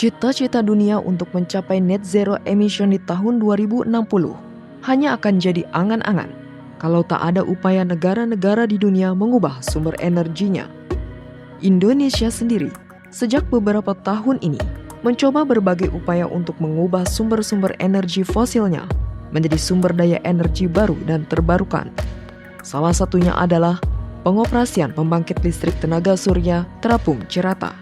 Cita-cita dunia untuk mencapai net zero emission di tahun 2060 hanya akan jadi angan-angan kalau tak ada upaya negara-negara di dunia mengubah sumber energinya. Indonesia sendiri sejak beberapa tahun ini mencoba berbagai upaya untuk mengubah sumber-sumber energi fosilnya menjadi sumber daya energi baru dan terbarukan. Salah satunya adalah pengoperasian pembangkit listrik tenaga surya terapung Cirata.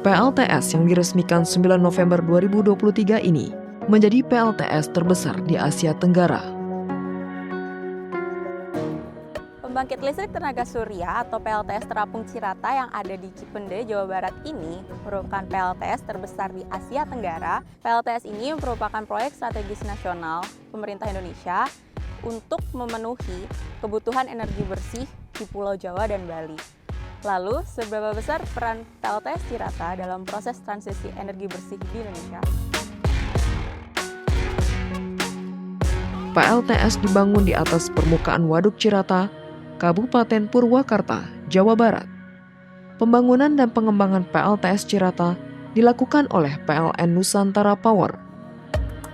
PLTS yang diresmikan 9 November 2023 ini menjadi PLTS terbesar di Asia Tenggara. Pembangkit listrik tenaga surya atau PLTS terapung Cirata yang ada di Cipende, Jawa Barat ini merupakan PLTS terbesar di Asia Tenggara. PLTS ini merupakan proyek strategis nasional pemerintah Indonesia untuk memenuhi kebutuhan energi bersih di Pulau Jawa dan Bali. Lalu, seberapa besar peran PLTS Cirata dalam proses transisi energi bersih di Indonesia? PLTS dibangun di atas permukaan Waduk Cirata, Kabupaten Purwakarta, Jawa Barat. Pembangunan dan pengembangan PLTS Cirata dilakukan oleh PLN Nusantara Power.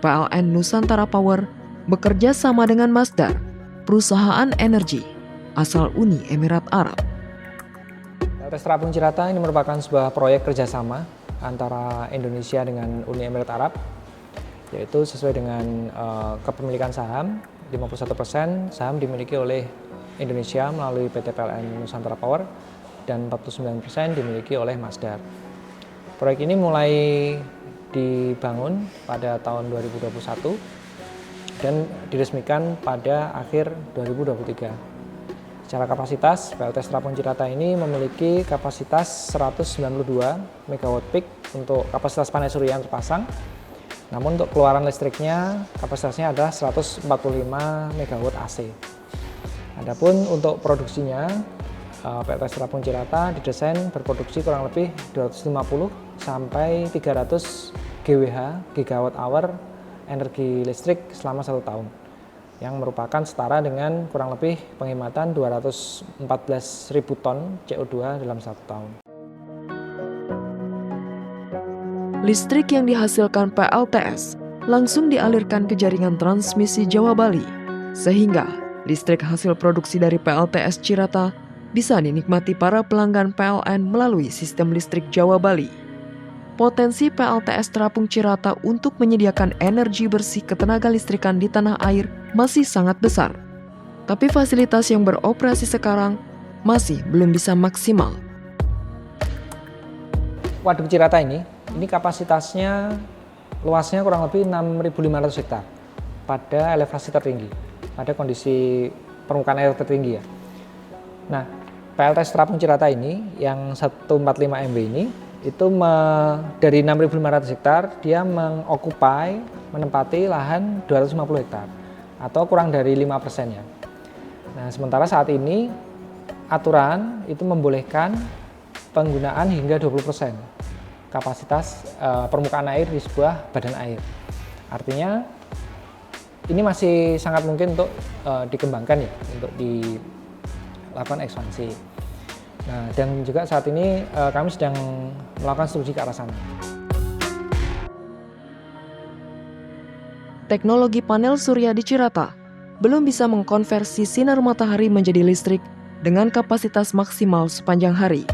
PLN Nusantara Power bekerja sama dengan Masdar, perusahaan energi asal Uni Emirat Arab. PLTS Terapung Cirata ini merupakan sebuah proyek kerjasama antara Indonesia dengan Uni Emirat Arab, yaitu sesuai dengan kepemilikan saham, 51% saham dimiliki oleh Indonesia melalui PT PLN Nusantara Power dan 49% dimiliki oleh Masdar. Proyek ini mulai dibangun pada tahun 2021 dan diresmikan pada akhir 2023. Secara kapasitas, PLTS Terapung Cirata ini memiliki kapasitas 192 MW peak untuk kapasitas panel surya yang terpasang. Namun untuk keluaran listriknya, kapasitasnya adalah 145 MW AC. Adapun untuk produksinya, PLTS Terapung Cirata didesain berproduksi kurang lebih 250 sampai 300 GWh (gigawatt hour) energi listrik selama 1 tahun, yang merupakan setara dengan kurang lebih penghematan 214.000 ton CO2 dalam 1 tahun. Listrik yang dihasilkan PLTS langsung dialirkan ke jaringan transmisi Jawa Bali, sehingga listrik hasil produksi dari PLTS Cirata bisa dinikmati para pelanggan PLN melalui sistem listrik Jawa Bali. Potensi PLTS Terapung Cirata untuk menyediakan energi bersih ketenaga listrikan di tanah air masih sangat besar. Tapi fasilitas yang beroperasi sekarang masih belum bisa maksimal. Waduk Cirata ini kapasitasnya luasnya kurang lebih 6.500 hektar pada elevasi tertinggi, pada kondisi permukaan air tertinggi ya. Nah, PLTS Terapung Cirata ini yang 145 MW ini itu dari 6.500 hektar dia menempati lahan 250 hektar atau kurang dari 5% ya. Nah, sementara saat ini aturan itu membolehkan penggunaan hingga 20% kapasitas permukaan air di sebuah badan air. Artinya ini masih sangat mungkin untuk dikembangkan ya, untuk dilakukan ekspansi. Nah, dan juga saat ini kami sedang melakukan studi ke arah sana. Teknologi panel surya di Cirata belum bisa mengkonversi sinar matahari menjadi listrik dengan kapasitas maksimal sepanjang hari.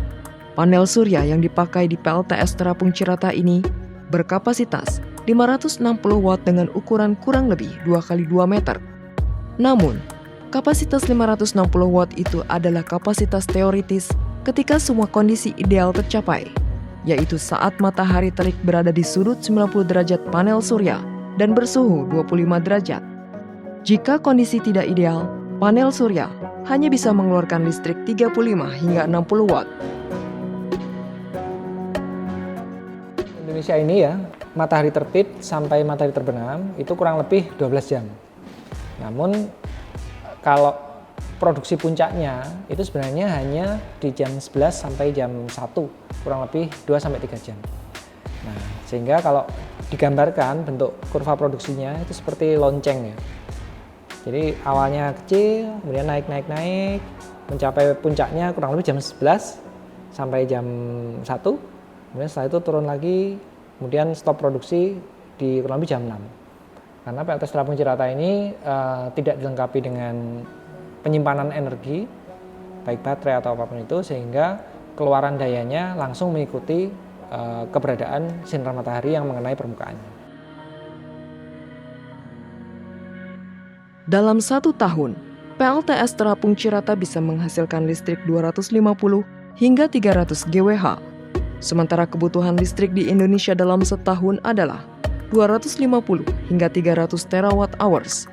Panel surya yang dipakai di PLTS Terapung Cirata ini berkapasitas 560 watt dengan ukuran kurang lebih 2x2 meter. Namun, kapasitas 560 watt itu adalah kapasitas teoritis ketika semua kondisi ideal tercapai, yaitu saat matahari terik berada di sudut 90 derajat panel surya dan bersuhu 25 derajat. Jika kondisi tidak ideal, panel surya hanya bisa mengeluarkan listrik 35 hingga 60 watt. Indonesia ini ya, matahari terbit sampai matahari terbenam itu kurang lebih 12 jam. Namun kalau produksi puncaknya itu sebenarnya hanya di jam 11 sampai jam 1, kurang lebih 2 sampai 3 jam. Nah, sehingga kalau digambarkan bentuk kurva produksinya itu seperti lonceng ya. Jadi awalnya kecil, kemudian naik, mencapai puncaknya kurang lebih jam 11 sampai jam 1. Kemudian setelah itu turun lagi, kemudian stop produksi di kurang lebih jam 6. Karena PLTS Terapung Cirata ini tidak dilengkapi dengan penyimpanan energi, baik baterai atau apapun itu, sehingga keluaran dayanya langsung mengikuti keberadaan sinar matahari yang mengenai permukaannya. Dalam 1 tahun, PLTS Terapung Cirata bisa menghasilkan listrik 250 hingga 300 GWh. Sementara kebutuhan listrik di Indonesia dalam setahun adalah 250 hingga 300 terawatt hours.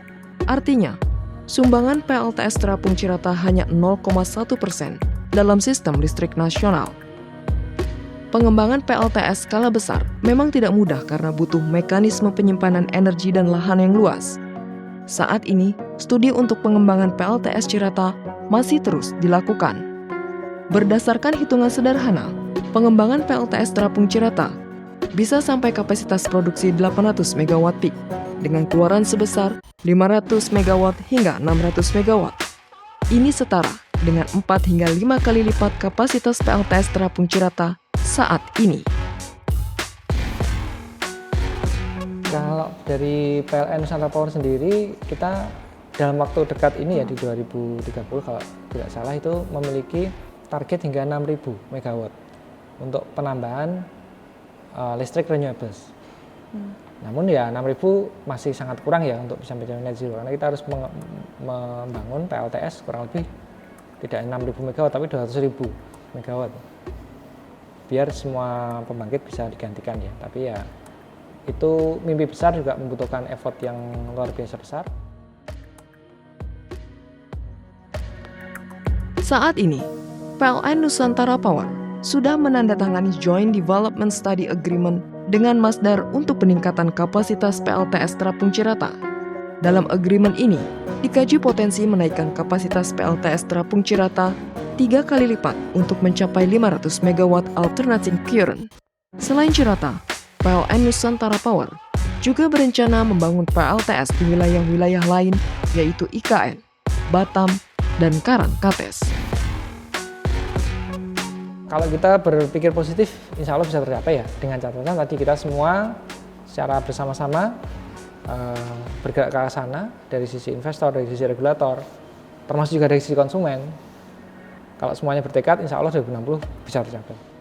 Artinya, sumbangan PLTS Terapung Cirata hanya 0,1% dalam sistem listrik nasional. Pengembangan PLTS skala besar memang tidak mudah karena butuh mekanisme penyimpanan energi dan lahan yang luas. Saat ini, studi untuk pengembangan PLTS Cirata masih terus dilakukan. Berdasarkan hitungan sederhana, pengembangan PLTS Terapung Cirata bisa sampai kapasitas produksi 800 MW peak dengan keluaran sebesar 500 MW hingga 600 MW. Ini setara dengan 4 hingga 5 kali lipat kapasitas PLTS Terapung Cirata saat ini. Kalau dari PLN Nusantara Power sendiri, kita dalam waktu dekat ini ya di 2030 kalau tidak salah itu memiliki target hingga 6.000 MW untuk penambahan listrik renewables. Namun ya 6.000 masih sangat kurang ya untuk bisa mencapai net zero, karena kita harus membangun PLTS kurang lebih tidak 6.000 MW tapi 200.000 MW biar semua pembangkit bisa digantikan ya. Tapi ya itu mimpi besar juga membutuhkan effort yang luar biasa besar. Saat ini, PLN Nusantara Power sudah menandatangani Joint Development Study Agreement dengan Masdar untuk peningkatan kapasitas PLTS Terapung Cirata. Dalam agreement ini, dikaji potensi menaikkan kapasitas PLTS Terapung Cirata 3 kali lipat untuk mencapai 500 MW alternating current. Selain Cirata, PLN Nusantara Power juga berencana membangun PLTS di wilayah-wilayah lain, yaitu IKN, Batam, dan Karangkates. Kalau kita berpikir positif, insya Allah bisa tercapai ya. Dengan catatan tadi kita semua secara bersama-sama bergerak ke arah sana, dari sisi investor, dari sisi regulator, termasuk juga dari sisi konsumen. Kalau semuanya bertekad, insya Allah 2060 bisa tercapai.